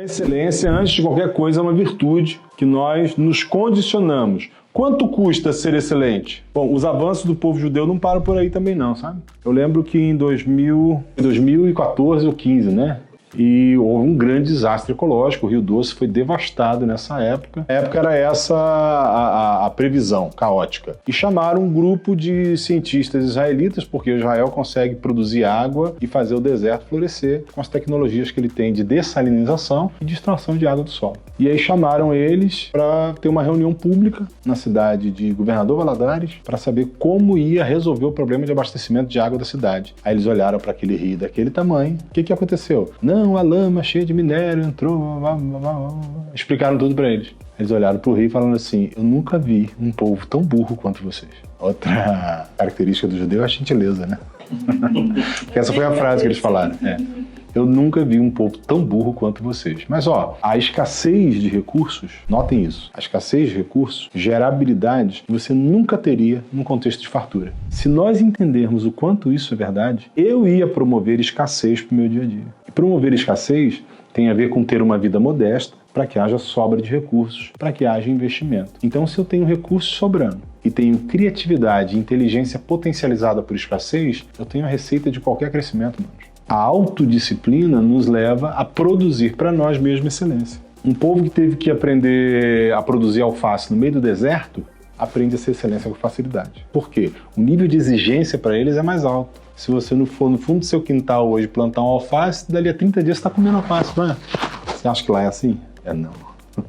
excelência, antes de qualquer coisa, é uma virtude que nós nos condicionamos. Quanto custa ser excelente? Bom, os avanços do povo judeu não param por aí também não, sabe? Eu lembro que em 2014 ou 15, né? E houve um grande desastre ecológico, o Rio Doce foi devastado nessa época. A época era essa a previsão caótica. E chamaram um grupo de cientistas israelitas, porque Israel consegue produzir água e fazer o deserto florescer com as tecnologias que ele tem de dessalinização e de extração de água do solo. E aí chamaram eles para ter uma reunião pública na cidade de Governador Valadares para saber como ia resolver o problema de abastecimento de água da cidade. Aí eles olharam para aquele rio daquele tamanho. O que aconteceu? Não, a lama cheia de minério entrou, explicaram tudo para eles. Eles olharam para o rio falando assim: eu nunca vi um povo tão burro quanto vocês. Outra característica do judeu é a gentileza, né? Essa foi a frase que eles falaram. Eu nunca vi um povo tão burro quanto vocês. Mas ó, a escassez de recursos, notem isso, a escassez de recursos gera habilidades que você nunca teria num contexto de fartura. Se nós entendermos o quanto isso é verdade, eu ia promover escassez para o meu dia a dia. E promover escassez tem a ver com ter uma vida modesta, para que haja sobra de recursos, para que haja investimento. Então, se eu tenho recursos sobrando e tenho criatividade e inteligência potencializada por escassez, eu tenho a receita de qualquer crescimento, mano. A autodisciplina nos leva a produzir para nós mesmos excelência. Um povo que teve que aprender a produzir alface no meio do deserto, aprende a ser excelência com facilidade. Por quê? O nível de exigência para eles é mais alto. Se você não for no fundo do seu quintal hoje plantar um alface, dali a 30 dias você está comendo alface, não é? Você acha que lá é assim? Não. O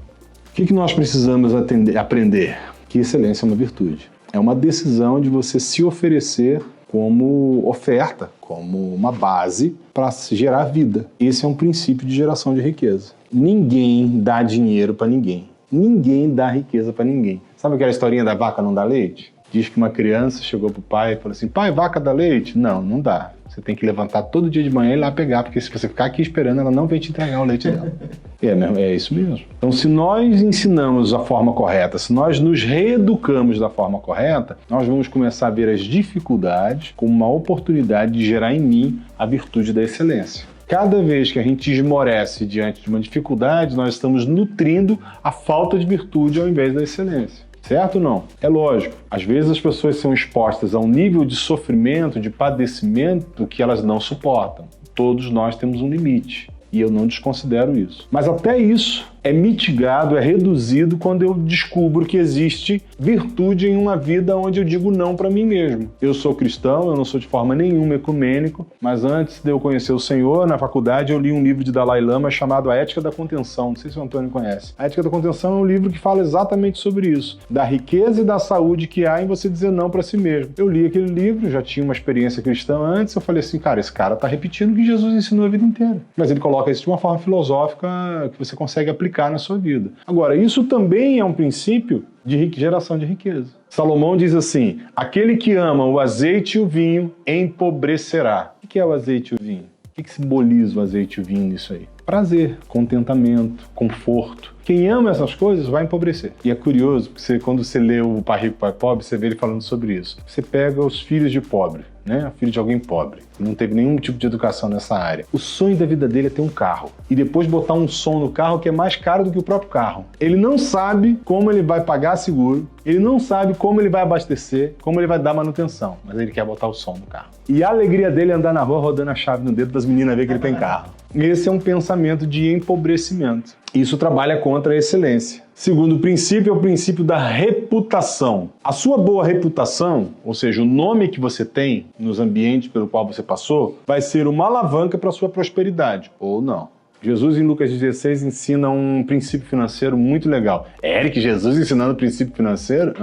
que nós precisamos aprender? Que excelência é uma virtude. É uma decisão de você se oferecer como oferta, como uma base para gerar vida. Esse é um princípio de geração de riqueza. Ninguém dá dinheiro para ninguém. Ninguém dá riqueza para ninguém. Sabe aquela historinha da vaca não dá leite? Diz que uma criança chegou pro pai e falou assim: pai, vaca dá leite? Não, não dá. Você tem que levantar todo dia de manhã e ir lá pegar, porque se você ficar aqui esperando, ela não vai te entregar o leite dela. É isso mesmo. Então, se nós ensinamos a forma correta, se nós nos reeducamos da forma correta, nós vamos começar a ver as dificuldades como uma oportunidade de gerar em mim a virtude da excelência. Cada vez que a gente esmorece diante de uma dificuldade, nós estamos nutrindo a falta de virtude ao invés da excelência. Certo ou não? É lógico. Às vezes as pessoas são expostas a um nível de sofrimento, de padecimento que elas não suportam. Todos nós temos um limite. E eu não desconsidero isso. Mas até isso é mitigado, é reduzido quando eu descubro que existe virtude em uma vida onde eu digo não para mim mesmo. Eu sou cristão, eu não sou de forma nenhuma ecumênico, mas antes de eu conhecer o Senhor, na faculdade eu li um livro de Dalai Lama chamado A Ética da Contenção. Não sei se o Antônio conhece. A Ética da Contenção é um livro que fala exatamente sobre isso, da riqueza e da saúde que há em você dizer não para si mesmo. Eu li aquele livro, já tinha uma experiência cristã antes, eu falei assim, cara, esse cara tá repetindo o que Jesus ensinou a vida inteira. Mas ele coloca isso de uma forma filosófica que você consegue aplicar na sua vida. Agora, isso também é um princípio de geração de riqueza. Salomão diz assim: aquele que ama o azeite e o vinho empobrecerá. O que é o azeite e o vinho? O que simboliza o azeite e o vinho nisso aí? Prazer, contentamento, conforto. Quem ama essas coisas vai empobrecer. E é curioso, porque quando você lê o Pai Rico, Pai Pobre, você vê ele falando sobre isso. Você pega os filhos de pobre, né? Filho de alguém pobre, que não teve nenhum tipo de educação nessa área. O sonho da vida dele é ter um carro. E depois botar um som no carro que é mais caro do que o próprio carro. Ele não sabe como ele vai pagar seguro, ele não sabe como ele vai abastecer, como ele vai dar manutenção, mas ele quer botar o som no carro. E a alegria dele é andar na rua rodando a chave no dedo das meninas ver que ele tem carro. Esse é um pensamento de empobrecimento. Isso trabalha contra a excelência. Segundo princípio é o princípio da reputação. A sua boa reputação, ou seja, o nome que você tem nos ambientes pelo qual você passou, vai ser uma alavanca para a sua prosperidade, ou não. Jesus, em Lucas 16, ensina um princípio financeiro muito legal. Eric, Jesus ensinando princípio financeiro?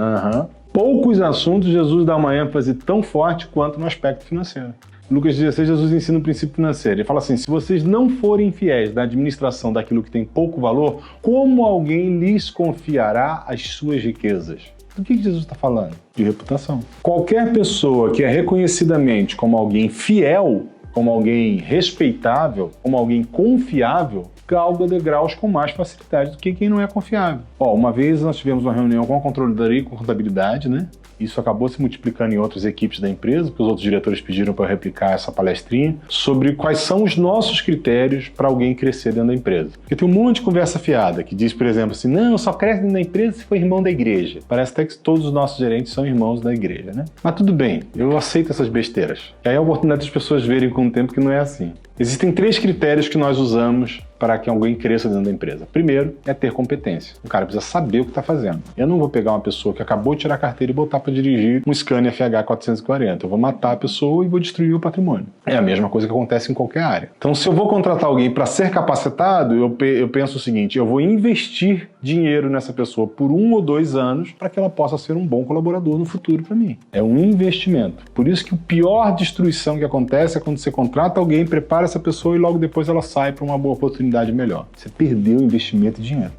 Poucos assuntos Jesus dá uma ênfase tão forte quanto no aspecto financeiro. Em Lucas 16, Jesus ensina um princípio financeiro. Ele fala assim: se vocês não forem fiéis na administração daquilo que tem pouco valor, como alguém lhes confiará as suas riquezas? Do que Jesus está falando? De reputação. Qualquer pessoa que é reconhecidamente como alguém fiel, como alguém respeitável, como alguém confiável, galga degraus com mais facilidade do que quem não é confiável. Uma vez nós tivemos uma reunião com a controladoria e com a contabilidade, né? Isso acabou se multiplicando em outras equipes da empresa, porque os outros diretores pediram para eu replicar essa palestrinha sobre quais são os nossos critérios para alguém crescer dentro da empresa. Porque tem um monte de conversa fiada que diz, por exemplo, assim, não, só cresce dentro da empresa se for irmão da igreja. Parece até que todos os nossos gerentes são irmãos da igreja, né? Mas tudo bem, eu aceito essas besteiras. E aí é a oportunidade das pessoas verem com o tempo que não é assim. Existem 3 critérios que nós usamos para que alguém cresça dentro da empresa. Primeiro, é ter competência. O cara precisa saber o que está fazendo. Eu não vou pegar uma pessoa que acabou de tirar a carteira e botar para dirigir um Scania FH 440. Eu vou matar a pessoa e vou destruir o patrimônio. É a mesma coisa que acontece em qualquer área. Então, se eu vou contratar alguém para ser capacitado, eu penso o seguinte, eu vou investir dinheiro nessa pessoa por 1 ou 2 anos para que ela possa ser um bom colaborador no futuro para mim. É um investimento. Por isso que a pior destruição que acontece é quando você contrata alguém, prepara essa pessoa e logo depois ela sai para uma boa oportunidade melhor. Você perdeu o investimento e dinheiro.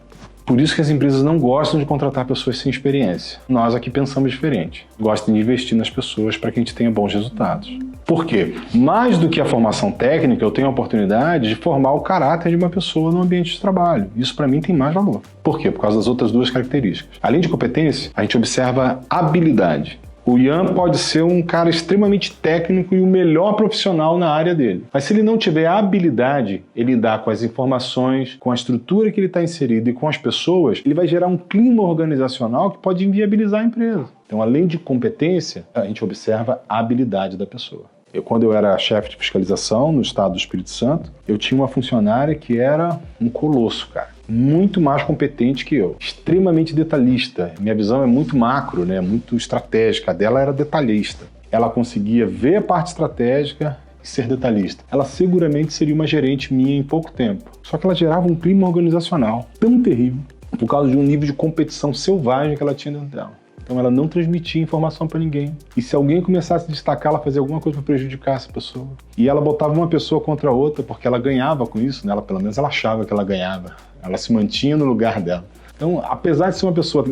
Por isso que as empresas não gostam de contratar pessoas sem experiência. Nós aqui pensamos diferente. Gostam de investir nas pessoas para que a gente tenha bons resultados. Por quê? Mais do que a formação técnica, eu tenho a oportunidade de formar o caráter de uma pessoa no ambiente de trabalho. Isso para mim tem mais valor. Por quê? Por causa das outras 2 características. Além de competência, a gente observa habilidade. O Ian pode ser um cara extremamente técnico e o melhor profissional na área dele. Mas se ele não tiver a habilidade em lidar com as informações, com a estrutura que ele está inserido e com as pessoas, ele vai gerar um clima organizacional que pode inviabilizar a empresa. Então, além de competência, a gente observa a habilidade da pessoa. Quando eu era chefe de fiscalização no estado do Espírito Santo, eu tinha uma funcionária que era um colosso, cara. Muito mais competente que eu, extremamente detalhista. Minha visão é muito macro, né? Muito estratégica. A dela era detalhista. Ela conseguia ver a parte estratégica e ser detalhista. Ela seguramente seria uma gerente minha em pouco tempo. Só que ela gerava um clima organizacional tão terrível por causa de um nível de competição selvagem que ela tinha dentro dela. Então ela não transmitia informação para ninguém. E se alguém começasse a destacar, ela fazia alguma coisa para prejudicar essa pessoa. E ela botava uma pessoa contra a outra porque ela ganhava com isso, né? Ela, pelo menos ela achava que ela ganhava. Ela se mantinha no lugar dela. Então, apesar de ser uma pessoa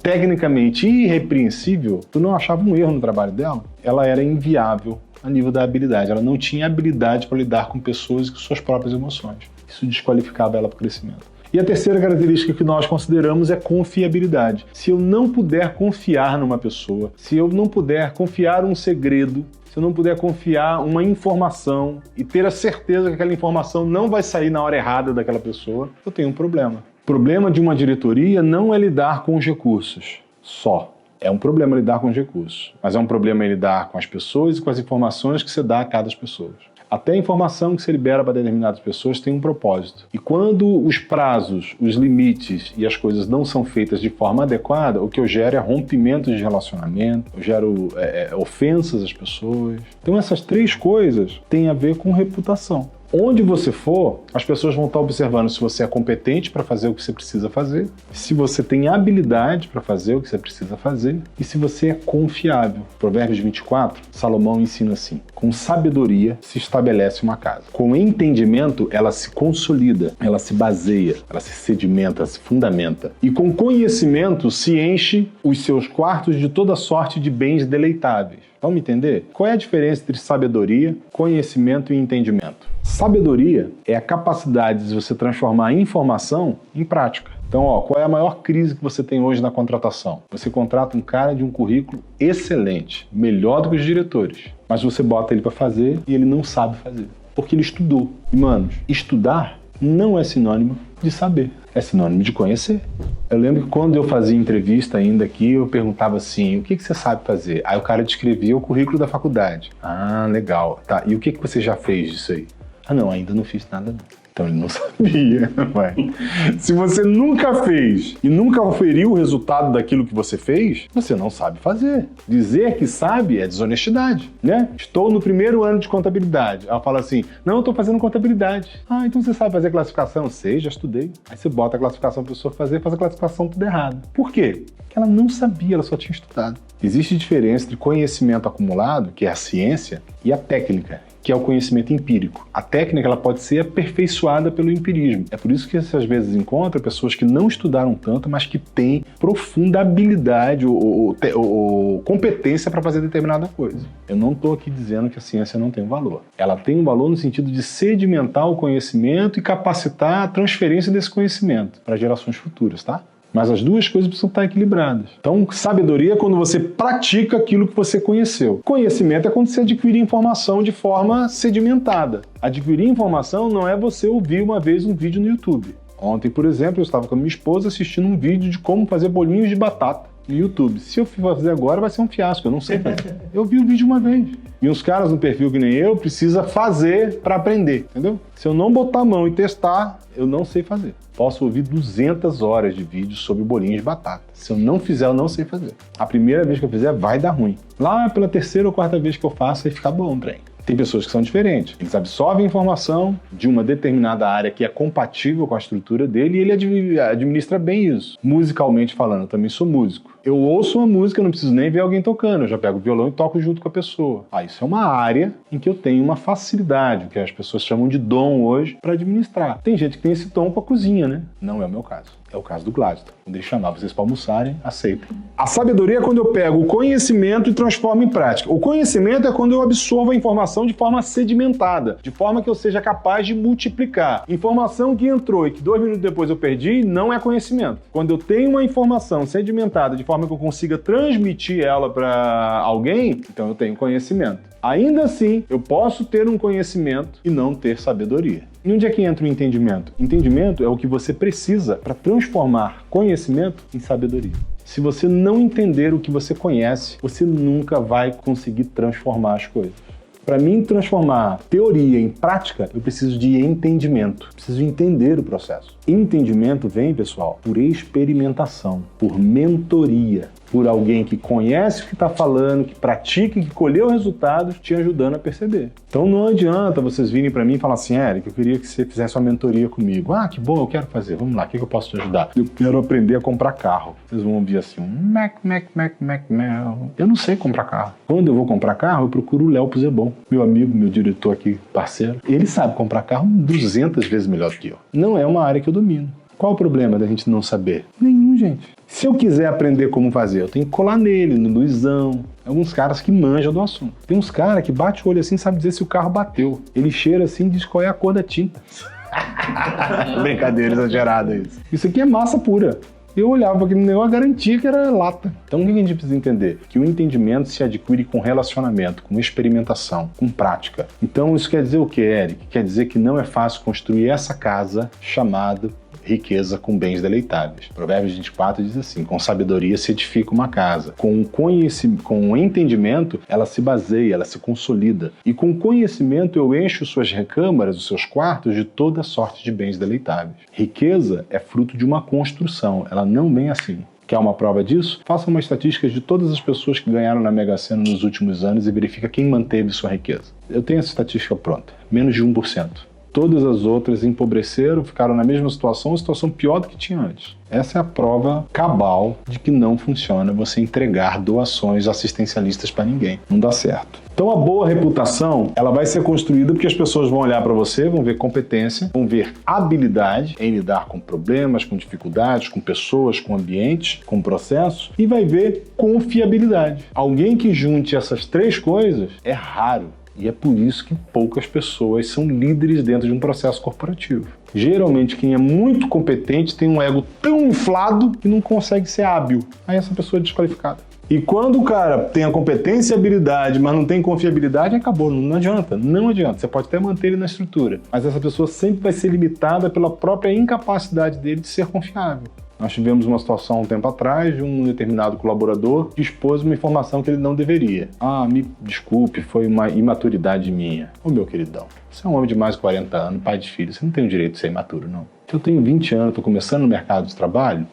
tecnicamente irrepreensível, tu não achava um erro no trabalho dela, ela era inviável a nível da habilidade. Ela não tinha habilidade para lidar com pessoas e com suas próprias emoções. Isso desqualificava ela para o crescimento. E a terceira característica que nós consideramos é confiabilidade. Se eu não puder confiar numa pessoa, se eu não puder confiar um segredo, se eu não puder confiar uma informação e ter a certeza que aquela informação não vai sair na hora errada daquela pessoa, eu tenho um problema. O problema de uma diretoria não é lidar com os recursos só. É um problema lidar com os recursos, mas é um problema lidar com as pessoas e com as informações que você dá a cada pessoa. Até a informação que se libera para determinadas pessoas tem um propósito. E quando os prazos, os limites e as coisas não são feitas de forma adequada, o que eu gero é rompimento de relacionamento, eu gero ofensas às pessoas. Então essas 3 coisas têm a ver com reputação. Onde você for, as pessoas vão estar observando se você é competente para fazer o que você precisa fazer, se você tem habilidade para fazer o que você precisa fazer e se você é confiável. Provérbios 24, Salomão ensina assim: com sabedoria se estabelece uma casa. Com entendimento, ela se consolida, ela se baseia, ela se sedimenta, ela se fundamenta. E com conhecimento se enche os seus quartos de toda sorte de bens deleitáveis. Vamos entender? Qual é a diferença entre sabedoria, conhecimento e entendimento? Sabedoria é a capacidade de você transformar a informação em prática. Então, qual é a maior crise que você tem hoje na contratação? Você contrata um cara de um currículo excelente, melhor do que os diretores, mas você bota ele para fazer e ele não sabe fazer, porque ele estudou. E, manos, estudar não é sinônimo de saber, é sinônimo de conhecer. Eu lembro que quando eu fazia entrevista ainda aqui, eu perguntava assim, o que você sabe fazer? Aí o cara descrevia o currículo da faculdade. Ah, legal. Tá. E o que você já fez disso aí? Ah, não, ainda não fiz nada não. Então ele não sabia. Ué. Se você nunca fez e nunca oferiu o resultado daquilo que você fez, você não sabe fazer. Dizer que sabe é desonestidade, né? Estou no 1º ano de contabilidade. Ela fala assim, não, eu estou fazendo contabilidade. Ah, então você sabe fazer classificação? Sei, já estudei. Aí você bota a classificação para a pessoa fazer, faz a classificação tudo errado. Por quê? Porque ela não sabia, ela só tinha estudado. Existe diferença entre conhecimento acumulado, que é a ciência, e a técnica, que é o conhecimento empírico. A técnica ela pode ser aperfeiçoada pelo empirismo. É por isso que você às vezes encontra pessoas que não estudaram tanto, mas que têm profunda habilidade ou competência para fazer determinada coisa. Eu não estou aqui dizendo que a ciência não tem um valor. Ela tem um valor no sentido de sedimentar o conhecimento e capacitar a transferência desse conhecimento para gerações futuras, tá? Mas as duas coisas precisam estar equilibradas. Então, sabedoria é quando você pratica aquilo que você conheceu. Conhecimento é quando você adquire informação de forma sedimentada. Adquirir informação não é você ouvir uma vez um vídeo no YouTube. Ontem, por exemplo, eu estava com a minha esposa assistindo um vídeo de como fazer bolinhos de batata no YouTube. Se eu for fazer agora, vai ser um fiasco, eu não sei fazer. Eu vi o vídeo uma vez. E uns caras no perfil que nem eu precisa fazer para aprender, entendeu? Se eu não botar a mão e testar, eu não sei fazer. Posso ouvir 200 horas de vídeo sobre bolinhos de batata. Se eu não fizer, eu não sei fazer. A primeira vez que eu fizer, vai dar ruim. Lá pela terceira ou quarta vez que eu faço, aí fica bom o trem. Tem pessoas que são diferentes. Eles absorvem informação de uma determinada área que é compatível com a estrutura dele e ele administra bem isso. Musicalmente falando, eu também sou músico. Eu ouço uma música, eu não preciso nem ver alguém tocando, eu já pego o violão e toco junto com a pessoa. Isso é uma área em que eu tenho uma facilidade, o que as pessoas chamam de dom hoje, para administrar. Tem gente que tem esse dom com a cozinha, né? Não é o meu caso. É o caso do Gladstone. Quando ele chamar vocês para almoçarem, aceitem. A sabedoria é quando eu pego o conhecimento e transformo em prática. O conhecimento é quando eu absorvo a informação de forma sedimentada, de forma que eu seja capaz de multiplicar. Informação que entrou e que 2 minutos depois eu perdi, não é conhecimento. Quando eu tenho uma informação sedimentada de forma que eu consiga transmitir ela para alguém, então eu tenho conhecimento. Ainda assim, eu posso ter um conhecimento e não ter sabedoria. E onde é que entra o entendimento? Entendimento é o que você precisa para transformar conhecimento em sabedoria. Se você não entender o que você conhece, você nunca vai conseguir transformar as coisas. Para mim transformar teoria em prática, eu preciso de entendimento. Preciso entender o processo. Entendimento vem, pessoal, por experimentação, por mentoria, por alguém que conhece o que está falando, que pratica e que colheu resultados, te ajudando a perceber. Então não adianta vocês virem para mim e falar assim, Eric, eu queria que você fizesse uma mentoria comigo. Que bom, eu quero fazer. Vamos lá, o que eu posso te ajudar? Eu quero aprender a comprar carro. Vocês vão ouvir assim, Mac. Eu não sei comprar carro. Quando eu vou comprar carro, eu procuro o Léo Puzebon, meu amigo, meu diretor aqui, parceiro. Ele sabe comprar carro 200 vezes melhor do que eu. Não é uma área que eu domino. Qual o problema da gente não saber? Nenhum, gente. Se eu quiser aprender como fazer, eu tenho que colar nele, no Luizão. Alguns caras que manjam do assunto. Tem uns caras que bate o olho assim e sabe dizer se o carro bateu. Ele cheira assim e diz qual é a cor da tinta. Brincadeira exagerada isso. Isso aqui é massa pura. Eu olhava para aquele negócio, garantia que era lata. Então o que a gente precisa entender? Que o entendimento se adquire com relacionamento, com experimentação, com prática. Então isso quer dizer o que, Eric? Quer dizer que não é fácil construir essa casa chamada riqueza com bens deleitáveis. Provérbios 24 diz assim, com sabedoria se edifica uma casa. Com o entendimento, ela se baseia, ela se consolida. E com conhecimento eu encho suas recâmaras, os seus quartos, de toda sorte de bens deleitáveis. Riqueza é fruto de uma construção, ela não vem assim. Quer uma prova disso? Faça uma estatística de todas as pessoas que ganharam na Mega Sena nos últimos anos e verifica quem manteve sua riqueza. Eu tenho essa estatística pronta, menos de 1%. Todas as outras empobreceram, ficaram na mesma situação pior do que tinha antes. Essa é a prova cabal de que não funciona você entregar doações assistencialistas para ninguém. Não dá certo. Então a boa reputação, ela vai ser construída porque as pessoas vão olhar para você, vão ver competência, vão ver habilidade em lidar com problemas, com dificuldades, com pessoas, com ambientes, com processos e vai ver confiabilidade. Alguém que junte essas 3 coisas é raro. E é por isso que poucas pessoas são líderes dentro de um processo corporativo. Geralmente quem é muito competente tem um ego tão inflado que não consegue ser hábil. Aí essa pessoa é desqualificada. E quando o cara tem a competência e habilidade, mas não tem confiabilidade, acabou. Não adianta. Não adianta. Você pode até manter ele na estrutura. Mas essa pessoa sempre vai ser limitada pela própria incapacidade dele de ser confiável. Nós tivemos uma situação um tempo atrás de um determinado colaborador que expôs uma informação que ele não deveria. Me desculpe, foi uma imaturidade minha. Ô meu queridão, você é um homem de mais de 40 anos, pai de filho, você não tem o direito de ser imaturo, não. Eu tenho 20 anos, estou começando no mercado de trabalho,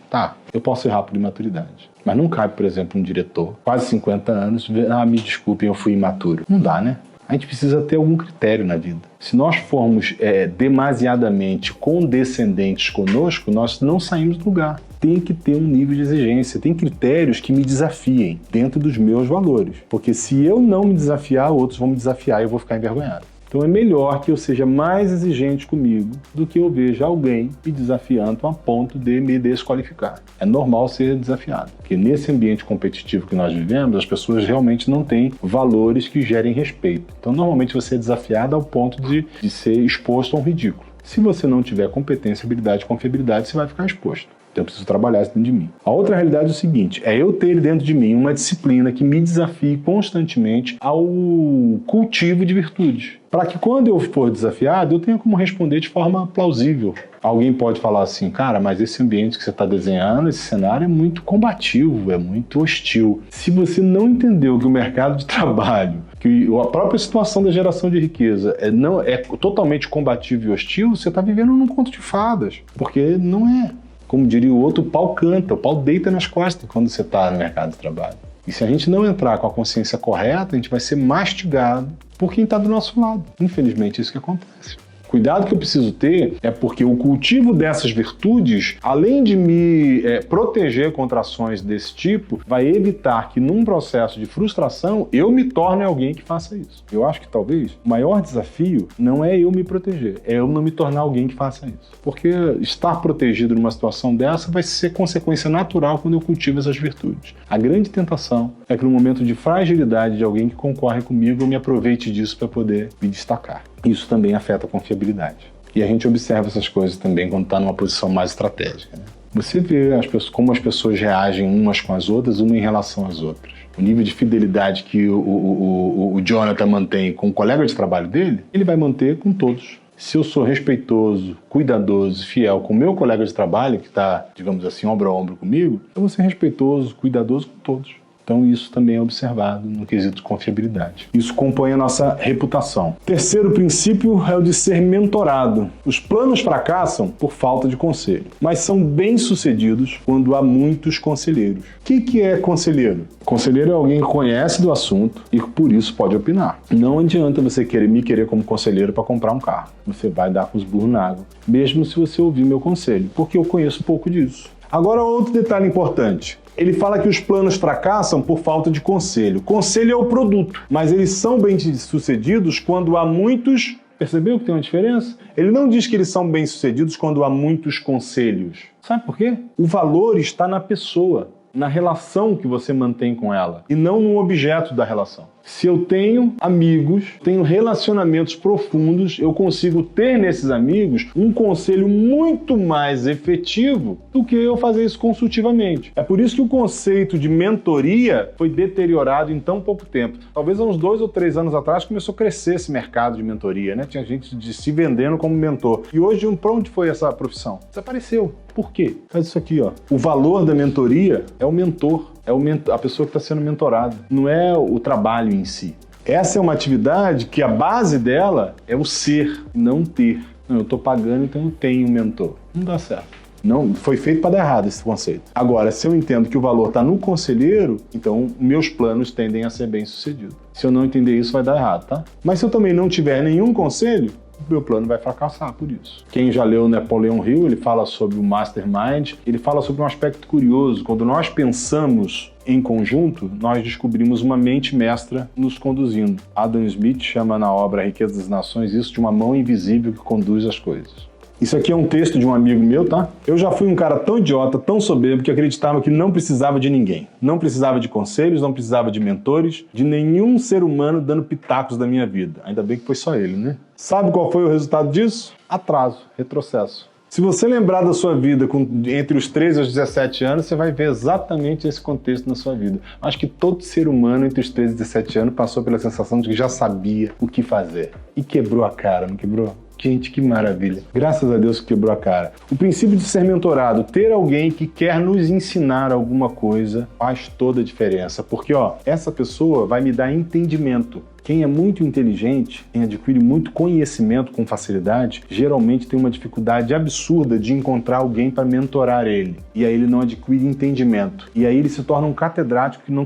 eu posso errar por imaturidade. Mas não cabe, por exemplo, um diretor, quase 50 anos, me desculpem, eu fui imaturo. Não dá, né? A gente precisa ter algum critério na vida. Se nós formos demasiadamente condescendentes conosco, nós não saímos do lugar. Tem que ter um nível de exigência, tem critérios que me desafiem dentro dos meus valores. Porque se eu não me desafiar, outros vão me desafiar e eu vou ficar envergonhado. Então é melhor que eu seja mais exigente comigo do que eu veja alguém me desafiando a ponto de me desqualificar. É normal ser desafiado, porque nesse ambiente competitivo que nós vivemos, as pessoas realmente não têm valores que gerem respeito. Então normalmente você é desafiado ao ponto de ser exposto a um ridículo. Se você não tiver competência, habilidade e confiabilidade, você vai ficar exposto. Então eu preciso trabalhar isso dentro de mim. A outra realidade é o seguinte, é eu ter dentro de mim uma disciplina que me desafie constantemente ao cultivo de virtudes. Para que quando eu for desafiado, eu tenha como responder de forma plausível. Alguém pode falar assim, cara, mas esse ambiente que você está desenhando, esse cenário é muito combativo, é muito hostil. Se você não entendeu que o mercado de trabalho, que a própria situação da geração de riqueza é totalmente combativo e hostil, você está vivendo num conto de fadas, porque não é. Como diria o outro, o pau canta, o pau deita nas costas quando você está no mercado de trabalho. E se a gente não entrar com a consciência correta, a gente vai ser mastigado por quem está do nosso lado. Infelizmente, é isso que acontece. Cuidado que eu preciso ter é porque o cultivo dessas virtudes, além de me proteger contra ações desse tipo, vai evitar que num processo de frustração eu me torne alguém que faça isso. Eu acho que talvez o maior desafio não é eu me proteger, é eu não me tornar alguém que faça isso. Porque estar protegido numa situação dessa vai ser consequência natural quando eu cultivo essas virtudes. A grande tentação é que no momento de fragilidade de alguém que concorre comigo, eu me aproveite disso para poder me destacar. Isso também afeta a confiabilidade. E a gente observa essas coisas também quando está numa posição mais estratégica, né? Você vê como as pessoas reagem umas com as outras, uma em relação às outras. O nível de fidelidade que o Jonathan mantém com o colega de trabalho dele, ele vai manter com todos. Se eu sou respeitoso, cuidadoso, fiel com o meu colega de trabalho, que está, digamos assim, ombro a ombro comigo, eu vou ser respeitoso, cuidadoso com todos. Então isso também é observado no quesito de confiabilidade. Isso compõe a nossa reputação. Terceiro princípio é o de ser mentorado. Os planos fracassam por falta de conselho, mas são bem-sucedidos quando há muitos conselheiros. O que é conselheiro? Conselheiro é alguém que conhece do assunto e por isso pode opinar. Não adianta você me querer como conselheiro para comprar um carro. Você vai dar com os burros na água, mesmo se você ouvir meu conselho, porque eu conheço pouco disso. Agora, outro detalhe importante. Ele fala que os planos fracassam por falta de conselho. Conselho é o produto, mas eles são bem-sucedidos quando há muitos... Percebeu que tem uma diferença? Ele não diz que eles são bem-sucedidos quando há muitos conselhos. Sabe por quê? O valor está na pessoa, na relação que você mantém com ela, e não no objeto da relação. Se eu tenho amigos, tenho relacionamentos profundos, eu consigo ter nesses amigos um conselho muito mais efetivo do que eu fazer isso consultivamente. É por isso que o conceito de mentoria foi deteriorado em tão pouco tempo. Talvez há uns 2 ou 3 anos atrás começou a crescer esse mercado de mentoria, né? Tinha gente se vendendo como mentor. E hoje, para onde foi essa profissão? Desapareceu. Por quê? Faz isso aqui, ó. O valor da mentoria é o mentor. É a pessoa que está sendo mentorada, não é o trabalho em si. Essa é uma atividade que a base dela é o ser, não ter. Não, eu estou pagando, então eu tenho um mentor. Não dá certo. Não, foi feito para dar errado esse conceito. Agora, se eu entendo que o valor está no conselheiro, então meus planos tendem a ser bem-sucedidos. Se eu não entender isso, vai dar errado, tá? Mas se eu também não tiver nenhum conselho, meu plano vai fracassar por isso. Quem já leu Napoleão Hill, ele fala sobre o mastermind, ele fala sobre um aspecto curioso. Quando nós pensamos em conjunto, nós descobrimos uma mente mestra nos conduzindo. Adam Smith chama na obra A Riqueza das Nações isso de uma mão invisível que conduz as coisas. Isso aqui é um texto de um amigo meu, tá? Eu já fui um cara tão idiota, tão soberbo, que acreditava que não precisava de ninguém. Não precisava de conselhos, não precisava de mentores, de nenhum ser humano dando pitacos da minha vida. Ainda bem que foi só ele, né? Sabe qual foi o resultado disso? Atraso, retrocesso. Se você lembrar da sua vida entre os 13 e os 17 anos, você vai ver exatamente esse contexto na sua vida. Acho que todo ser humano entre os 13 e 17 anos passou pela sensação de que já sabia o que fazer. E quebrou a cara, não quebrou? Gente, que maravilha. Graças a Deus que quebrou a cara. O princípio de ser mentorado, ter alguém que quer nos ensinar alguma coisa, faz toda a diferença. Porque, essa pessoa vai me dar entendimento. Quem é muito inteligente, quem adquire muito conhecimento com facilidade, geralmente tem uma dificuldade absurda de encontrar alguém para mentorar ele. E aí ele não adquire entendimento. E aí ele se torna um catedrático que não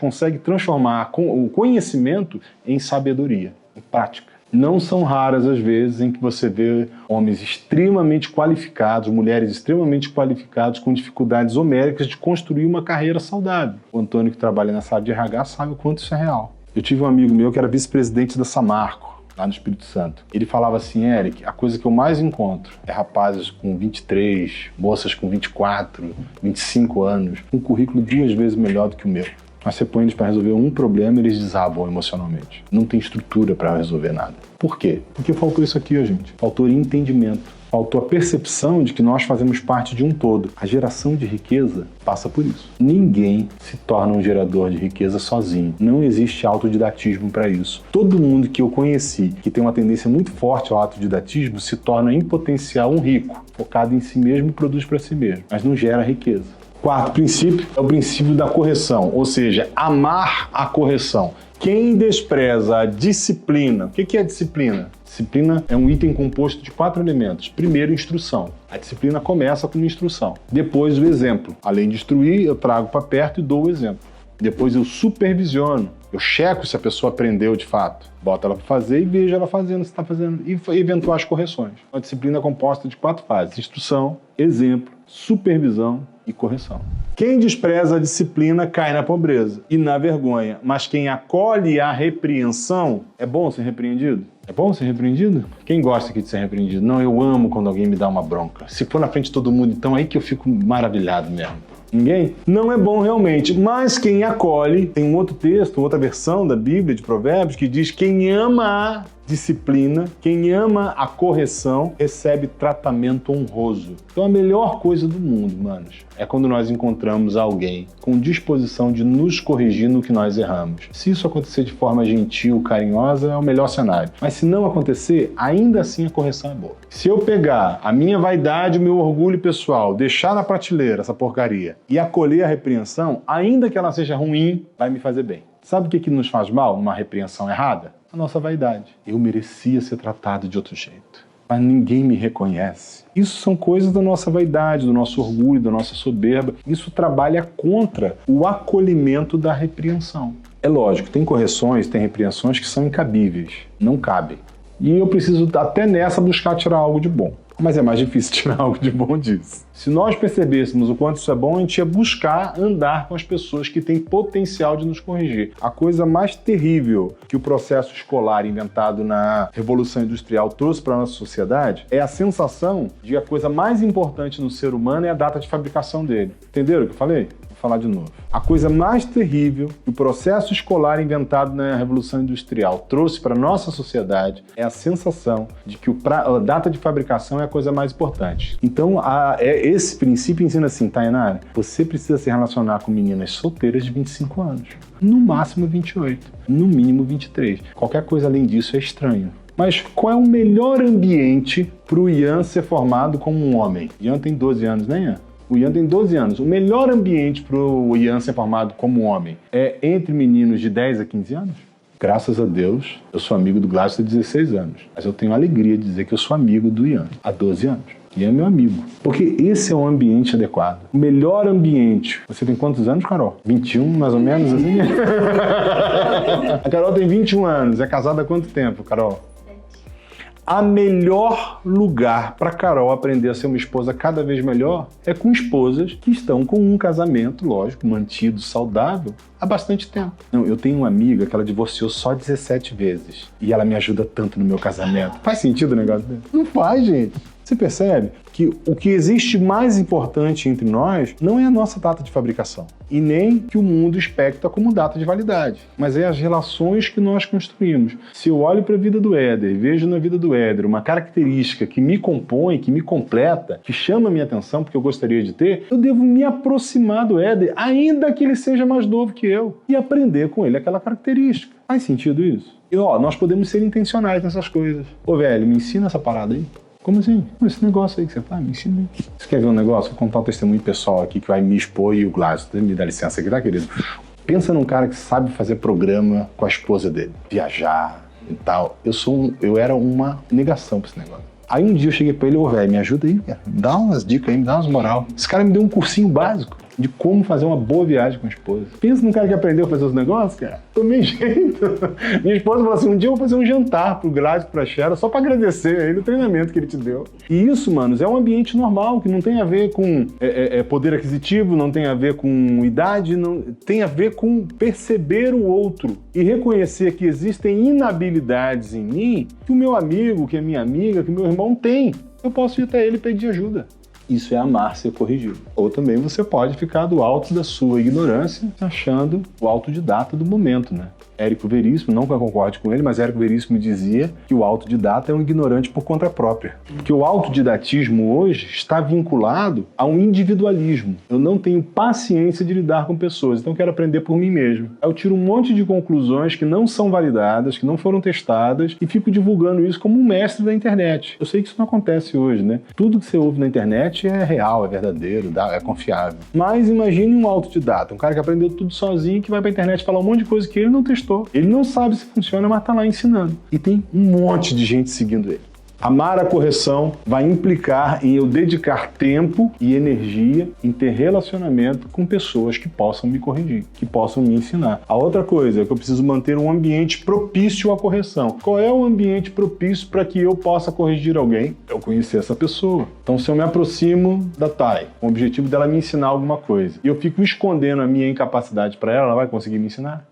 consegue transformar o conhecimento em sabedoria, em prática. Não são raras as vezes em que você vê homens extremamente qualificados, mulheres extremamente qualificadas com dificuldades homéricas de construir uma carreira saudável. O Antônio, que trabalha nessa área de RH, sabe o quanto isso é real. Eu tive um amigo meu que era vice-presidente da Samarco, lá no Espírito Santo. Ele falava assim, Eric, a coisa que eu mais encontro é rapazes com 23, moças com 24, 25 anos, com um currículo 2 vezes melhor do que o meu. Mas você põe eles para resolver um problema, eles desabam emocionalmente. Não tem estrutura para resolver nada. Por quê? Porque faltou isso aqui, gente. Faltou entendimento. Faltou a percepção de que nós fazemos parte de um todo. A geração de riqueza passa por isso. Ninguém se torna um gerador de riqueza sozinho. Não existe autodidatismo para isso. Todo mundo que eu conheci que tem uma tendência muito forte ao autodidatismo se torna em potencial um rico, focado em si mesmo e produz para si mesmo, mas não gera riqueza. Quarto princípio é o princípio da correção, ou seja, amar a correção. Quem despreza a disciplina, o que é disciplina? Disciplina é um item composto de 4 elementos. Primeiro, instrução. A disciplina começa com instrução. Depois, o exemplo. Além de instruir, eu trago para perto e dou o exemplo. Depois eu supervisiono. Eu checo se a pessoa aprendeu de fato. Boto ela para fazer e vejo ela fazendo, se está fazendo, e eventuais correções. A disciplina é composta de 4 fases: instrução, exemplo, supervisão e correção. Quem despreza a disciplina cai na pobreza e na vergonha, mas quem acolhe a repreensão... É bom ser repreendido? É bom ser repreendido? Quem gosta aqui de ser repreendido? Não, eu amo quando alguém me dá uma bronca. Se for na frente de todo mundo, então aí que eu fico maravilhado mesmo. Ninguém? Não é bom realmente, mas quem acolhe, tem um outro texto, outra versão da Bíblia, de Provérbios, que diz: quem ama a disciplina, quem ama a correção, recebe tratamento honroso. Então a melhor coisa do mundo, manos, é quando nós encontramos alguém com disposição de nos corrigir no que nós erramos. Se isso acontecer de forma gentil, carinhosa, é o melhor cenário. Mas se não acontecer, ainda assim a correção é boa. Se eu pegar a minha vaidade, o meu orgulho pessoal, deixar na prateleira essa porcaria e acolher a repreensão, ainda que ela seja ruim, vai me fazer bem. Sabe o que nos faz mal numa repreensão errada? A nossa vaidade. Eu merecia ser tratado de outro jeito, mas ninguém me reconhece. Isso são coisas da nossa vaidade, do nosso orgulho, da nossa soberba. Isso trabalha contra o acolhimento da repreensão. É lógico, tem correções, tem repreensões que são incabíveis, não cabem. E eu preciso até nessa buscar tirar algo de bom. Mas é mais difícil tirar algo de bom disso. Se nós percebêssemos o quanto isso é bom, a gente ia buscar andar com as pessoas que têm potencial de nos corrigir. A coisa mais terrível que o processo escolar inventado na Revolução Industrial trouxe para a nossa sociedade é a sensação de que a coisa mais importante no ser humano é a data de fabricação dele. Entenderam o que eu falei? Vou falar de novo. A coisa mais terrível que o processo escolar inventado na Revolução Industrial trouxe para a nossa sociedade é a sensação de que a data de fabricação é a coisa mais importante. Então, esse princípio ensina assim: Tainara, você precisa se relacionar com meninas solteiras de 25 anos. No máximo 28. No mínimo 23. Qualquer coisa além disso é estranho. Mas qual é o melhor ambiente para o Ian ser formado como um homem? Ian tem 12 anos, né, Ian? O Ian tem 12 anos. O melhor ambiente para o Ian ser formado como homem é entre meninos de 10 a 15 anos? Graças a Deus, eu sou amigo do Gladys há 16 anos. Mas eu tenho a alegria de dizer que eu sou amigo do Ian há 12 anos. Ian é meu amigo. Porque esse é um ambiente adequado. O melhor ambiente... Você tem quantos anos, Carol? 21, mais ou menos, assim? A Carol tem 21 anos. É casada há quanto tempo, Carol? A melhor lugar para Carol aprender a ser uma esposa cada vez melhor é com esposas que estão com um casamento, lógico, mantido, saudável, há bastante tempo. Não, eu tenho uma amiga que ela divorciou só 17 vezes e ela me ajuda tanto no meu casamento. Faz sentido o negócio dele? Não faz, gente. Você percebe que o que existe mais importante entre nós não é a nossa data de fabricação e nem que o mundo expecta como data de validade, mas é as relações que nós construímos. Se eu olho para a vida do Éder e vejo na vida do Éder uma característica que me compõe, que me completa, que chama a minha atenção porque eu gostaria de ter, eu devo me aproximar do Éder, ainda que ele seja mais novo que eu, e aprender com ele aquela característica. Faz sentido isso? E nós podemos ser intencionais nessas coisas. Ô velho, me ensina essa parada aí. Como assim? Esse negócio aí que você faz, me ensina aí. Você quer ver um negócio? Vou contar um testemunho pessoal aqui que vai me expor e o Gladys me dá licença aqui, tá, querido? Pensa num cara que sabe fazer programa com a esposa dele, viajar e tal. Eu era uma negação pra esse negócio. Aí um dia eu cheguei pra ele: ô velho, me ajuda aí, cara. Me dá umas dicas aí, me dá umas moral. Esse cara me deu um cursinho básico de como fazer uma boa viagem com a esposa. Pensa num cara que aprendeu a fazer os negócios, cara. Tomei jeito. Minha esposa falou assim: um dia eu vou fazer um jantar pro Gladys, pra Xera, só pra agradecer aí no treinamento que ele te deu. E isso, manos, é um ambiente normal, que não tem a ver com poder aquisitivo, não tem a ver com idade, não tem a ver com perceber o outro e reconhecer que existem inabilidades em mim que o meu amigo, que a minha amiga, que o meu irmão tem. Eu posso ir até ele e pedir ajuda. Isso é amar ser corrigido. Ou também você pode ficar do alto da sua ignorância achando o autodidata do momento, né? Érico Veríssimo, não que eu concorde com ele, mas Érico Veríssimo dizia que o autodidata é um ignorante por conta própria. Que o autodidatismo hoje está vinculado a um individualismo. Eu não tenho paciência de lidar com pessoas, então eu quero aprender por mim mesmo. Eu tiro um monte de conclusões que não são validadas, que não foram testadas, e fico divulgando isso como um mestre da internet. Eu sei que isso não acontece hoje, né? Tudo que você ouve na internet é real, é verdadeiro, é confiável. Mas imagine um autodidata, um cara que aprendeu tudo sozinho, que vai pra internet falar um monte de coisa que ele não testou. Ele não sabe se funciona, mas tá lá ensinando. E tem um monte de gente seguindo ele. Amar a correção vai implicar em eu dedicar tempo e energia em ter relacionamento com pessoas que possam me corrigir, que possam me ensinar. A outra coisa é que eu preciso manter um ambiente propício à correção. Qual é o ambiente propício para que eu possa corrigir alguém? Eu conhecer essa pessoa. Então, se eu me aproximo da Thay, com o objetivo dela me ensinar alguma coisa, e eu fico escondendo a minha incapacidade para ela, ela vai conseguir me ensinar?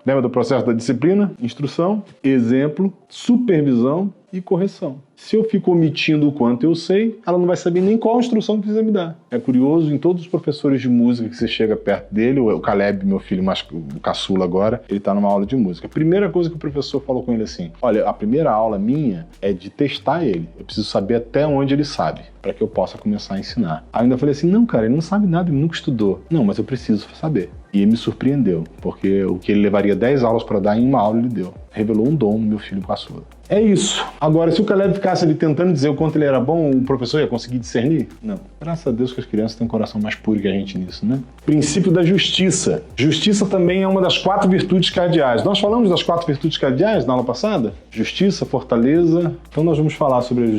Lembra do processo da disciplina? Instrução, exemplo, supervisão e correção. Se eu fico omitindo o quanto eu sei, ela não vai saber nem qual instrução precisa me dar. É curioso, em todos os professores de música que você chega perto dele, o Caleb, meu filho, o caçula agora, ele está numa aula de música. A primeira coisa que o professor falou com ele assim, olha, a primeira aula minha é de testar ele. Eu preciso saber até onde ele sabe, para que eu possa começar a ensinar. Aí eu ainda falei assim, não, cara, ele não sabe nada, ele nunca estudou. Não, mas eu preciso saber. E ele me surpreendeu, porque o que ele levaria 10 aulas para dar, em uma aula ele deu. Revelou um dom no meu filho caçula. É isso. Agora, se o Caleb ficasse ali tentando dizer o quanto ele era bom, o professor ia conseguir discernir? Não. Graças a Deus que as crianças têm um coração mais puro que a gente nisso, né? Princípio da justiça. Justiça também é uma das 4 virtudes cardeais. Nós falamos das 4 virtudes cardeais na aula passada? Justiça, fortaleza. Então nós vamos falar sobre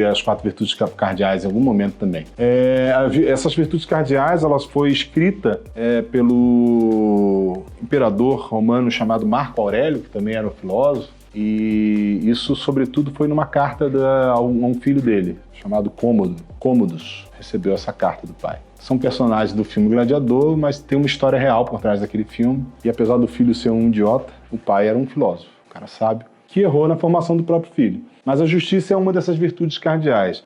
as 4 virtudes cardeais em algum momento também. Essas virtudes cardeais, elas foram escritas pelo imperador romano chamado Marco Aurélio, que também era um filósofo. E isso, sobretudo, foi numa carta a um filho dele, chamado Cômodos. Recebeu essa carta do pai. São personagens do filme Gladiador, mas tem uma história real por trás daquele filme. E apesar do filho ser um idiota, o pai era um filósofo, um cara sábio, que errou na formação do próprio filho. Mas a justiça é uma dessas virtudes cardeais.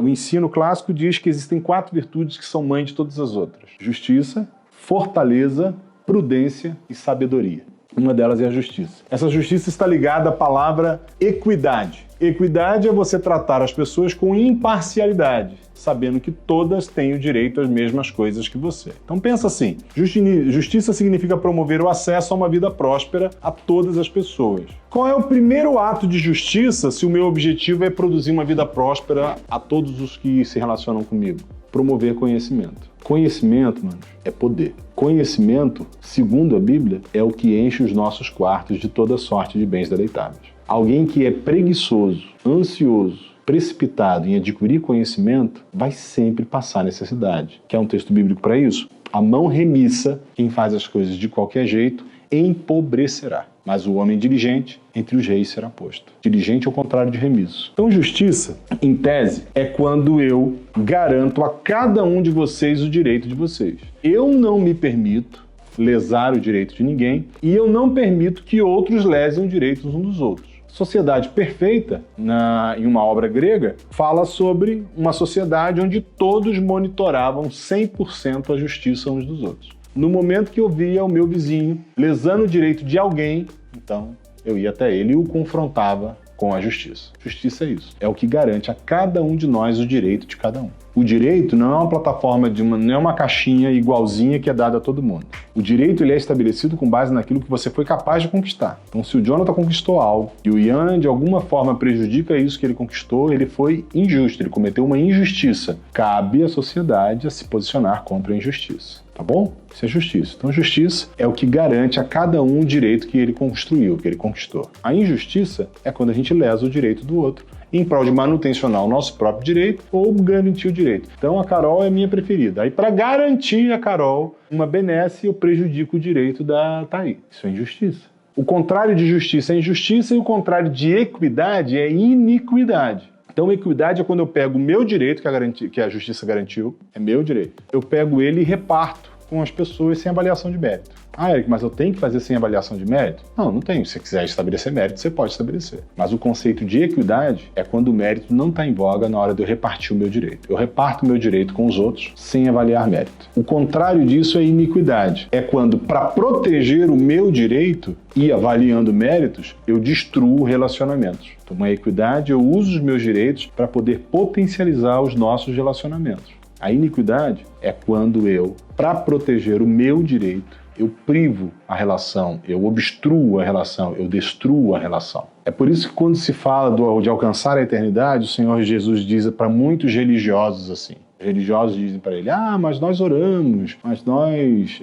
O ensino clássico diz que existem 4 virtudes que são mãe de todas as outras. Justiça, fortaleza, prudência e sabedoria. Uma delas é a justiça. Essa justiça está ligada à palavra equidade. Equidade é você tratar as pessoas com imparcialidade, sabendo que todas têm o direito às mesmas coisas que você. Então pensa assim, justiça significa promover o acesso a uma vida próspera a todas as pessoas. Qual é o primeiro ato de justiça se o meu objetivo é produzir uma vida próspera a todos os que se relacionam comigo? Promover conhecimento. Conhecimento, mano, é poder. Conhecimento, segundo a Bíblia, é o que enche os nossos quartos de toda sorte de bens deleitáveis. Alguém que é preguiçoso, ansioso, precipitado em adquirir conhecimento, vai sempre passar necessidade. Quer um texto bíblico para isso? A mão remissa, quem faz as coisas de qualquer jeito, empobrecerá. Mas o homem diligente, entre os reis será posto. Diligente é o contrário de remisso. Então, justiça, em tese, é quando eu garanto a cada um de vocês o direito de vocês. Eu não me permito lesar o direito de ninguém e eu não permito que outros lesem os direitos uns dos outros. Sociedade Perfeita, em uma obra grega, fala sobre uma sociedade onde todos monitoravam 100% a justiça uns dos outros. No momento que eu via o meu vizinho lesando o direito de alguém, então eu ia até ele e o confrontava com a justiça. Justiça é isso. É o que garante a cada um de nós o direito de cada um. O direito não é uma plataforma, não é uma caixinha igualzinha que é dada a todo mundo. O direito ele é estabelecido com base naquilo que você foi capaz de conquistar. Então, se o Jonathan conquistou algo e o Ian, de alguma forma, prejudica isso que ele conquistou, ele foi injusto, ele cometeu uma injustiça. Cabe à sociedade a se posicionar contra a injustiça. Tá bom? Isso é justiça. Então, justiça é o que garante a cada um o direito que ele construiu, que ele conquistou. A injustiça é quando a gente lesa o direito do outro em prol de manutencionar o nosso próprio direito ou garantir o direito. Então, a Carol é minha preferida. Aí, para garantir a Carol uma benesse, eu prejudico o direito da Thaí. Isso é injustiça. O contrário de justiça é injustiça e o contrário de equidade é iniquidade. Então, equidade é quando eu pego o meu direito, que a justiça garantiu, é meu direito. Eu pego ele e reparto com as pessoas sem avaliação de mérito. Ah, Eric, mas eu tenho que fazer sem avaliação de mérito? Não, não tenho. Se você quiser estabelecer mérito, você pode estabelecer. Mas o conceito de equidade é quando o mérito não está em voga na hora de eu repartir o meu direito. Eu reparto o meu direito com os outros sem avaliar mérito. O contrário disso é iniquidade. É quando, para proteger o meu direito e avaliando méritos, eu destruo relacionamentos. Então, uma equidade, eu uso os meus direitos para poder potencializar os nossos relacionamentos. A iniquidade é quando eu, para proteger o meu direito, eu privo a relação, eu obstruo a relação, eu destruo a relação. É por isso que quando se fala de alcançar a eternidade, o Senhor Jesus diz para muitos religiosos assim. Religiosos dizem para ele, mas nós oramos, mas nós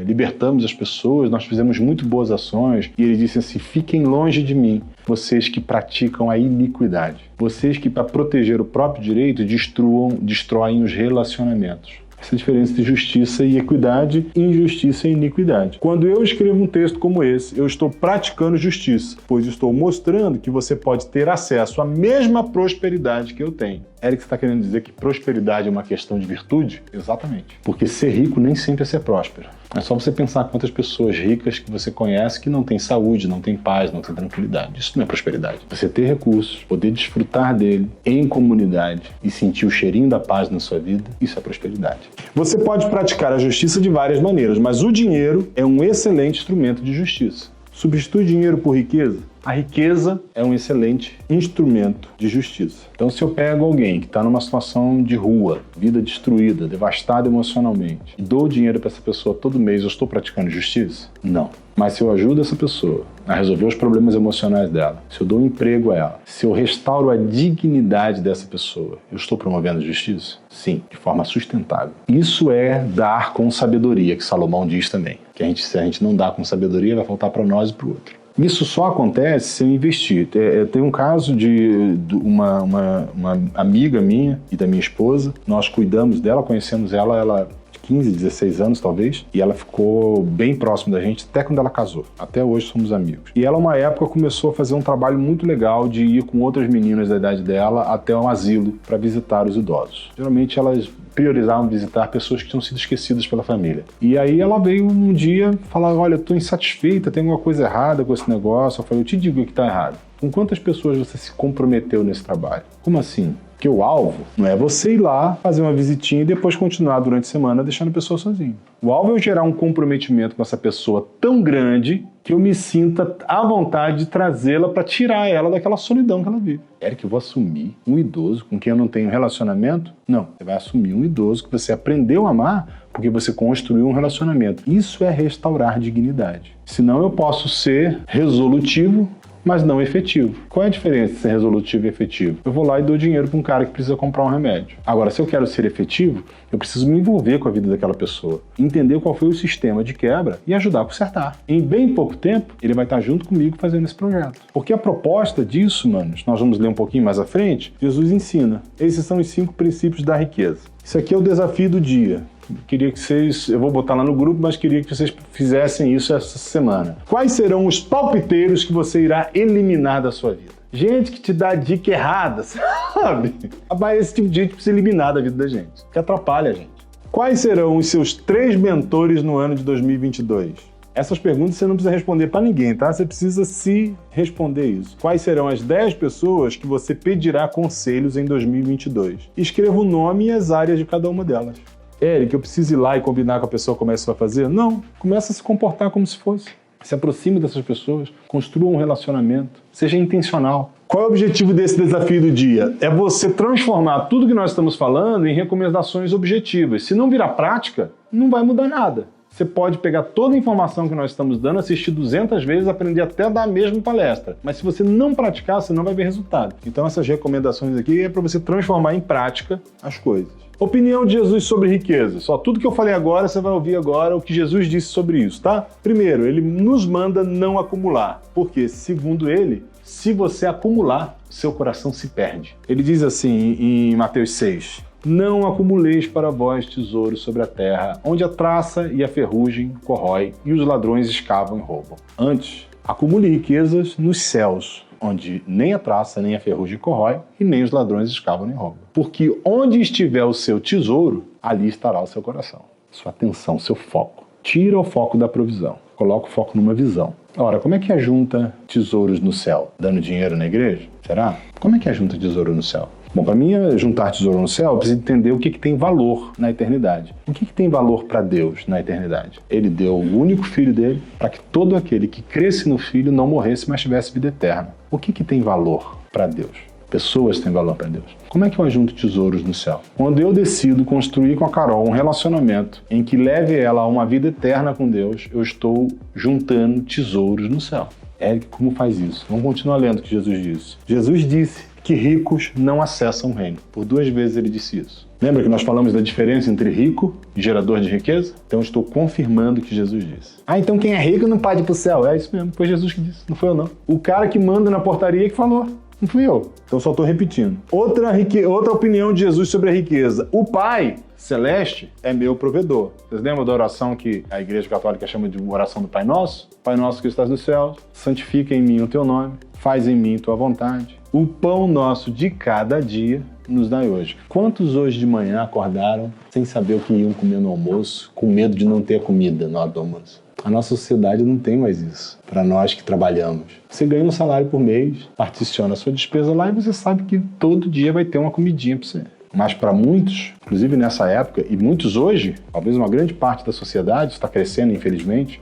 libertamos as pessoas, nós fizemos muito boas ações. E ele disse assim, fiquem longe de mim, vocês que praticam a iniquidade. Vocês que, para proteger o próprio direito, destroem os relacionamentos. Essa é a diferença de justiça e equidade, injustiça e iniquidade. Quando eu escrevo um texto como esse, eu estou praticando justiça, pois estou mostrando que você pode ter acesso à mesma prosperidade que eu tenho. Eric, você está querendo dizer que prosperidade é uma questão de virtude? Exatamente. Porque ser rico nem sempre é ser próspero. É só você pensar quantas pessoas ricas que você conhece que não têm saúde, não têm paz, não têm tranquilidade. Isso não é prosperidade. Você ter recursos, poder desfrutar dele em comunidade e sentir o cheirinho da paz na sua vida, isso é prosperidade. Você pode praticar a justiça de várias maneiras, mas o dinheiro é um excelente instrumento de justiça. Substitui dinheiro por riqueza? A riqueza é um excelente instrumento de justiça. Então, se eu pego alguém que está numa situação de rua, vida destruída, devastada emocionalmente, e dou dinheiro para essa pessoa todo mês, eu estou praticando justiça? Não. Mas se eu ajudo essa pessoa a resolver os problemas emocionais dela, se eu dou um emprego a ela, se eu restauro a dignidade dessa pessoa, eu estou promovendo justiça? Sim, de forma sustentável. Isso é dar com sabedoria, que Salomão diz também. Que se a gente não dá com sabedoria, vai faltar para nós e para o outro. Isso só acontece se eu investir. Tem um caso de uma amiga minha e da minha esposa. Nós cuidamos dela, conhecemos ela 15, 16 anos talvez, e ela ficou bem próximo da gente até quando ela casou. Até hoje somos amigos. E ela, uma época, começou a fazer um trabalho muito legal de ir com outras meninas da idade dela até um asilo para visitar os idosos. Geralmente elas priorizavam visitar pessoas que tinham sido esquecidas pela família. E aí ela veio um dia falar, olha, eu estou insatisfeita, tem alguma coisa errada com esse negócio. Eu falei, eu te digo que está errado. Com quantas pessoas você se comprometeu nesse trabalho? Como assim? Porque o alvo não é você ir lá, fazer uma visitinha e depois continuar durante a semana deixando a pessoa sozinha. O alvo é eu gerar um comprometimento com essa pessoa tão grande que eu me sinta à vontade de trazê-la para tirar ela daquela solidão que ela vive. Eric, eu vou assumir um idoso com quem eu não tenho relacionamento? Não, você vai assumir um idoso que você aprendeu a amar porque você construiu um relacionamento. Isso é restaurar dignidade. Senão eu posso ser resolutivo, mas não efetivo. Qual é a diferença de ser resolutivo e efetivo? Eu vou lá e dou dinheiro para um cara que precisa comprar um remédio. Agora, se eu quero ser efetivo, eu preciso me envolver com a vida daquela pessoa, entender qual foi o sistema de quebra e ajudar a consertar. Em bem pouco tempo, ele vai estar junto comigo fazendo esse projeto. Porque a proposta disso, manos, nós vamos ler um pouquinho mais à frente, Jesus ensina. Esses são os 5 princípios da riqueza. Isso aqui é o desafio do dia. Queria que eu vou botar lá no grupo, mas queria que vocês fizessem isso essa semana. Quais serão os palpiteiros que você irá eliminar da sua vida? Gente que te dá dica errada, sabe? Mas esse tipo de gente precisa eliminar da vida da gente, que atrapalha a gente. Quais serão os seus 3 mentores no ano de 2022? Essas perguntas você não precisa responder para ninguém, tá? Você precisa se responder isso. Quais serão as 10 pessoas que você pedirá conselhos em 2022? Escreva o nome e as áreas de cada uma delas. Eric, eu preciso ir lá e combinar com a pessoa como é que você vai fazer? Não, começa a se comportar como se fosse. Se aproxime dessas pessoas, construa um relacionamento, seja intencional. Qual é o objetivo desse desafio do dia? É você transformar tudo que nós estamos falando em recomendações objetivas. Se não virar prática, não vai mudar nada. Você pode pegar toda a informação que nós estamos dando, assistir 200 vezes, aprender até a dar a mesma palestra. Mas se você não praticar, você não vai ver resultado. Então essas recomendações aqui é para você transformar em prática as coisas. Opinião de Jesus sobre riqueza. Só tudo que eu falei agora, você vai ouvir agora o que Jesus disse sobre isso, tá? Primeiro, ele nos manda não acumular. Porque, segundo ele, se você acumular, seu coração se perde. Ele diz assim em Mateus 6, não acumuleis para vós tesouros sobre a terra, onde a traça e a ferrugem corrói e os ladrões escavam e roubam. Antes, acumule riquezas nos céus, onde nem a traça nem a ferrugem corrói e nem os ladrões escavam nem roubam. Porque onde estiver o seu tesouro, ali estará o seu coração. sua atenção, seu foco. Tira o foco da provisão, coloca o foco numa visão. Ora, como é que ajunta tesouros no céu? Dando dinheiro na igreja? Será? Como é que ajunta tesouro no céu? Bom, para mim, juntar tesouro no céu, eu preciso entender o que tem valor na eternidade. O que tem valor para Deus na eternidade? Ele deu o único filho dele para que todo aquele que cresce no filho não morresse, mas tivesse vida eterna. O que tem valor para Deus? Pessoas têm valor para Deus. Como é que eu ajunto tesouros no céu? Quando eu decido construir com a Carol um relacionamento em que leve ela a uma vida eterna com Deus, eu estou juntando tesouros no céu. Érico, como faz isso? Vamos continuar lendo o que Jesus disse. Jesus disse que ricos não acessam o reino. Por 2 vezes ele disse isso. Lembra que nós falamos da diferença entre rico e gerador de riqueza? Então eu estou confirmando o que Jesus disse. Então quem é rico não pode ir para o céu. É isso mesmo, foi Jesus que disse, não foi eu não. O cara que manda na portaria que falou. Não fui eu. Então só estou repetindo. Outra opinião de Jesus sobre a riqueza. O Pai Celeste é meu provedor. Vocês lembram da oração que a Igreja Católica chama de oração do Pai Nosso? Pai Nosso que estás nos céus, santifica em mim o teu nome, faz em mim tua vontade. O pão nosso de cada dia nos dai hoje. Quantos hoje de manhã acordaram sem saber o que iam comer no almoço, com medo de não ter comida na hora do almoço? A nossa sociedade não tem mais isso, para nós que trabalhamos. Você ganha um salário por mês, particiona a sua despesa lá e você sabe que todo dia vai ter uma comidinha para você. Mas para muitos, inclusive nessa época, e muitos hoje, talvez uma grande parte da sociedade está crescendo, infelizmente,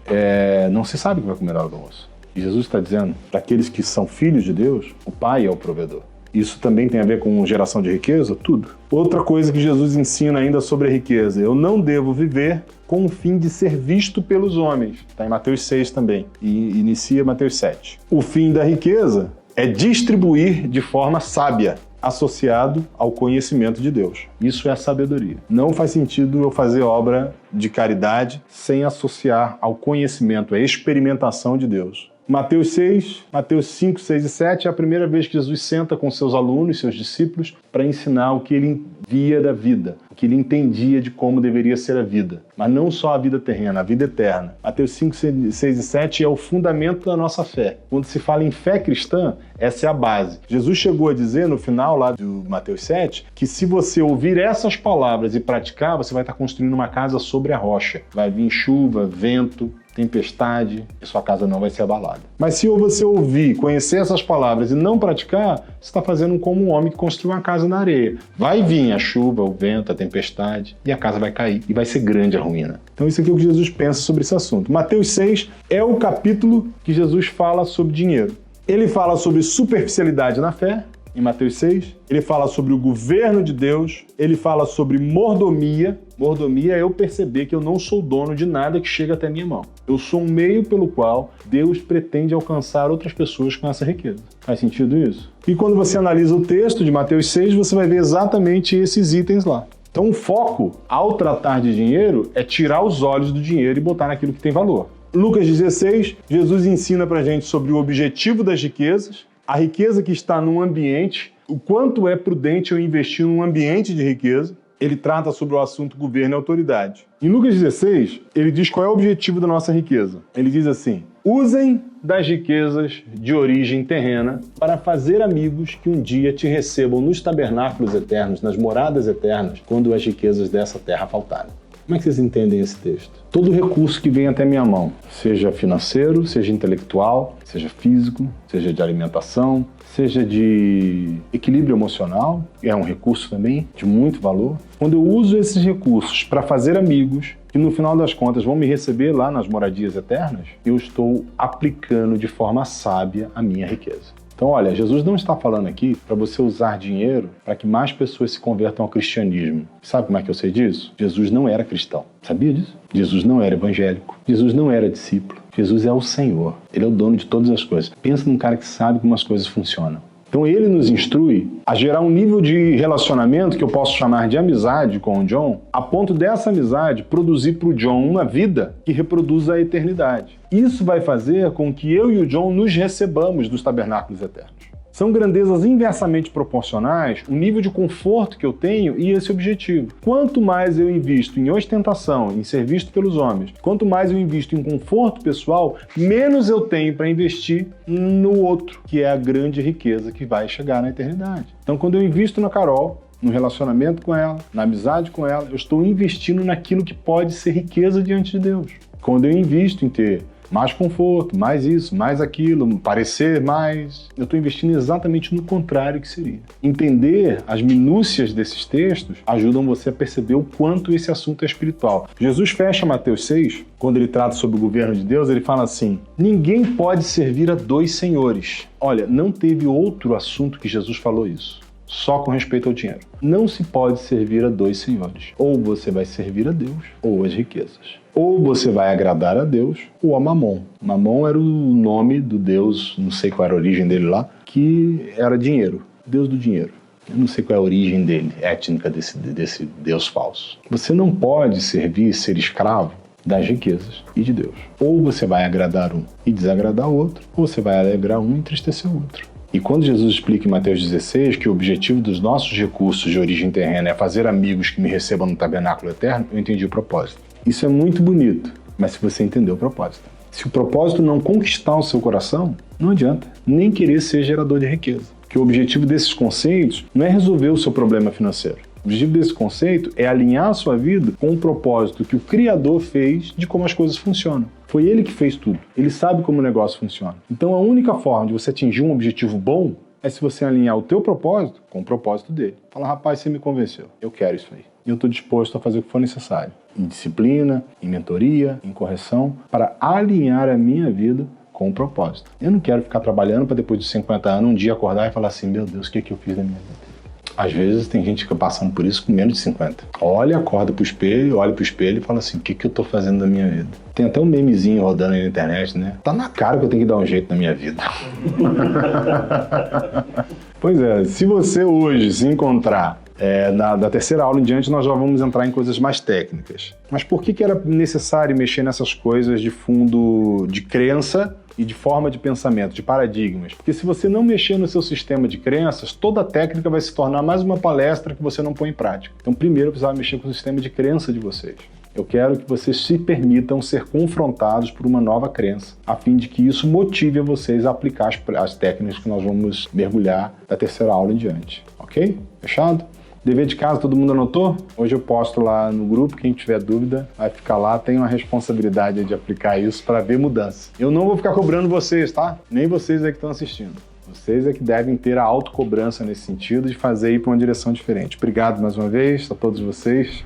não se sabe o que vai comer na hora do almoço. E Jesus está dizendo, para aqueles que são filhos de Deus, o Pai é o provedor. Isso também tem a ver com geração de riqueza? Tudo. Outra coisa que Jesus ensina ainda sobre a riqueza. Eu não devo viver com o fim de ser visto pelos homens. Está em Mateus 6 também. E inicia Mateus 7. O fim da riqueza é distribuir de forma sábia, associado ao conhecimento de Deus. Isso é a sabedoria. Não faz sentido eu fazer obra de caridade sem associar ao conhecimento, à experimentação de Deus. Mateus 6, Mateus 5, 6 e 7 é a primeira vez que Jesus senta com seus alunos, seus discípulos, para ensinar o que ele via da vida, o que ele entendia de como deveria ser a vida. Mas não só a vida terrena, a vida eterna. Mateus 5, 6 e 7 é o fundamento da nossa fé. Quando se fala em fé cristã, essa é a base. Jesus chegou a dizer no final lá do Mateus 7 que se você ouvir essas palavras e praticar, você vai estar construindo uma casa sobre a rocha. Vai vir chuva, vento, tempestade, e sua casa não vai ser abalada. Mas se você ouvir, conhecer essas palavras e não praticar, você está fazendo como um homem que construiu uma casa na areia. Vai vir a chuva, o vento, a tempestade, e a casa vai cair, e vai ser grande a ruína. Então isso aqui é o que Jesus pensa sobre esse assunto. Mateus 6 é o capítulo que Jesus fala sobre dinheiro. Ele fala sobre superficialidade na fé, em Mateus 6, ele fala sobre o governo de Deus, ele fala sobre mordomia. Mordomia é eu perceber que eu não sou dono de nada que chega até minha mão. Eu sou um meio pelo qual Deus pretende alcançar outras pessoas com essa riqueza. Faz sentido isso? E quando você analisa o texto de Mateus 6, você vai ver exatamente esses itens lá. Então o foco, ao tratar de dinheiro, é tirar os olhos do dinheiro e botar naquilo que tem valor. Lucas 16, Jesus ensina pra gente sobre o objetivo das riquezas, a riqueza que está num ambiente, o quanto é prudente eu investir num ambiente de riqueza. Ele trata sobre o assunto governo e autoridade. Em Lucas 16, ele diz qual é o objetivo da nossa riqueza. Ele diz assim: usem das riquezas de origem terrena para fazer amigos que um dia te recebam nos tabernáculos eternos, nas moradas eternas, quando as riquezas dessa terra faltarem. Como é que vocês entendem esse texto? Todo recurso que vem até minha mão, seja financeiro, seja intelectual, seja físico, seja de alimentação, seja de equilíbrio emocional, é um recurso também de muito valor. Quando eu uso esses recursos para fazer amigos, que no final das contas vão me receber lá nas moradias eternas, eu estou aplicando de forma sábia a minha riqueza. Então, olha, Jesus não está falando aqui para você usar dinheiro para que mais pessoas se convertam ao cristianismo. Sabe como é que eu sei disso? Jesus não era cristão. Sabia disso? Jesus não era evangélico. Jesus não era discípulo. Jesus é o Senhor. Ele é o dono de todas as coisas. Pensa num cara que sabe como as coisas funcionam. Então ele nos instrui a gerar um nível de relacionamento que eu posso chamar de amizade com o John, a ponto dessa amizade produzir para o John uma vida que reproduza a eternidade. Isso vai fazer com que eu e o John nos recebamos dos tabernáculos eternos. São grandezas inversamente proporcionais o nível de conforto que eu tenho e esse objetivo. Quanto mais eu invisto em ostentação, em ser visto pelos homens, quanto mais eu invisto em conforto pessoal, menos eu tenho para investir no outro, que é a grande riqueza que vai chegar na eternidade. Então, quando eu invisto na Carol, no relacionamento com ela, na amizade com ela. Eu estou investindo naquilo que pode ser riqueza diante de Deus. Quando eu invisto em ter mais conforto, mais isso, mais aquilo, parecer mais, eu estou investindo exatamente no contrário que seria. Entender as minúcias desses textos ajudam você a perceber o quanto esse assunto é espiritual. Jesus fecha Mateus 6, quando ele trata sobre o governo de Deus, ele fala assim: ninguém pode servir a dois senhores. Olha, não teve outro assunto que Jesus falou isso. Só com respeito ao dinheiro. Não se pode servir a dois senhores. Ou você vai servir a Deus, ou as riquezas. Ou você vai agradar a Deus, ou a Mamon. Mamon era o nome do Deus, não sei qual era a origem dele lá, que era dinheiro, Deus do dinheiro. Eu não sei qual é a origem dele, étnica desse Deus falso. Você não pode ser escravo das riquezas e de Deus. Ou você vai agradar um e desagradar o outro, ou você vai alegrar um e entristecer o outro. E quando Jesus explica em Mateus 16 que o objetivo dos nossos recursos de origem terrena é fazer amigos que me recebam no tabernáculo eterno, eu entendi o propósito. Isso é muito bonito, mas se você entender o propósito. Se o propósito não conquistar o seu coração, não adianta nem querer ser gerador de riqueza. Porque o objetivo desses conceitos não é resolver o seu problema financeiro. O objetivo desse conceito é alinhar a sua vida com o propósito que o Criador fez de como as coisas funcionam. Foi ele que fez tudo. Ele sabe como o negócio funciona. Então a única forma de você atingir um objetivo bom é se você alinhar o teu propósito com o propósito dele. Fala: rapaz, você me convenceu. Eu quero isso aí. E eu estou disposto a fazer o que for necessário. Em disciplina, em mentoria, em correção, para alinhar a minha vida com o propósito. Eu não quero ficar trabalhando para depois de 50 anos um dia acordar e falar assim: meu Deus, o que eu fiz da minha vida? Às vezes tem gente que fica passando por isso com menos de 50. Olha, acorda pro espelho, olha pro espelho e fala assim: o que eu tô fazendo da minha vida? Tem até um memezinho rodando aí na internet, né? Tá na cara que eu tenho que dar um jeito na minha vida. Pois é, se você hoje se encontrar da terceira aula em diante, nós já vamos entrar em coisas mais técnicas. Mas por que era necessário mexer nessas coisas de fundo de crença e de forma de pensamento, de paradigmas? Porque se você não mexer no seu sistema de crenças, toda a técnica vai se tornar mais uma palestra que você não põe em prática. Então, primeiro, eu precisava mexer com o sistema de crença de vocês. Eu quero que vocês se permitam ser confrontados por uma nova crença, a fim de que isso motive a vocês a aplicar as técnicas que nós vamos mergulhar da terceira aula em diante. Ok? Fechado? Dever de casa, todo mundo anotou? Hoje eu posto lá no grupo, quem tiver dúvida vai ficar lá, tem uma responsabilidade de aplicar isso para ver mudança. Eu não vou ficar cobrando vocês, tá? Nem vocês aí que estão assistindo. Vocês é que devem ter a autocobrança nesse sentido de fazer ir para uma direção diferente. Obrigado mais uma vez a todos vocês.